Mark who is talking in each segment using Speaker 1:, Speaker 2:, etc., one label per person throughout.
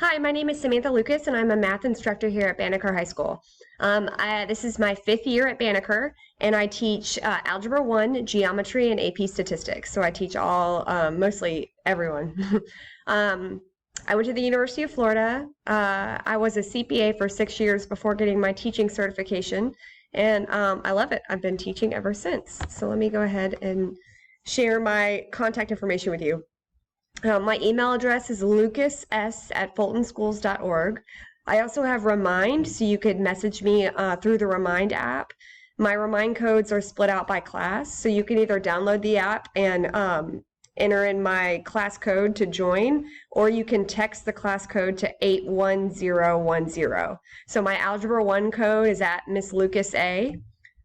Speaker 1: Hi, my name is Samantha Lucas, and I'm a math instructor here at Banneker High School. This is my fifth year at Banneker, and I teach Algebra 1, Geometry, and AP Statistics. So I teach mostly everyone. um, I went to the University of Florida. I was a CPA for 6 years before getting my teaching certification, and I love it. I've been teaching ever since. So let me go ahead and share my contact information with you. My email address is lucass@fultonschools.org. I also have Remind, so you could message me through the Remind app. My Remind codes are split out by class, so you can either download the app and enter in my class code to join, or you can text the class code to 81010. So my Algebra 1 code is at Miss Lucas A.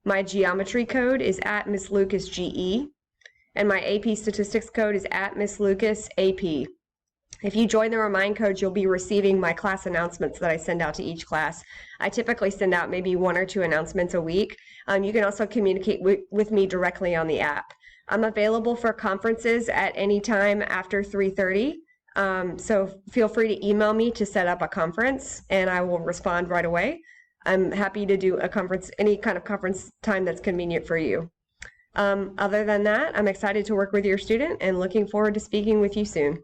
Speaker 1: My Geometry code is at Miss Lucas GE. And my AP Statistics code is at Miss Lucas AP. If you join the Remind code, you'll be receiving my class announcements that I send out to each class. I typically send out maybe 1 or 2 announcements a week. You can also communicate with me directly on the app. I'm available for conferences at any time after 3:30. So feel free to email me to set up a conference, and I will respond right away. I'm happy to do a conference, any kind of conference time that's convenient for you. Other than that, I'm excited to work with your student and looking forward to speaking with you soon.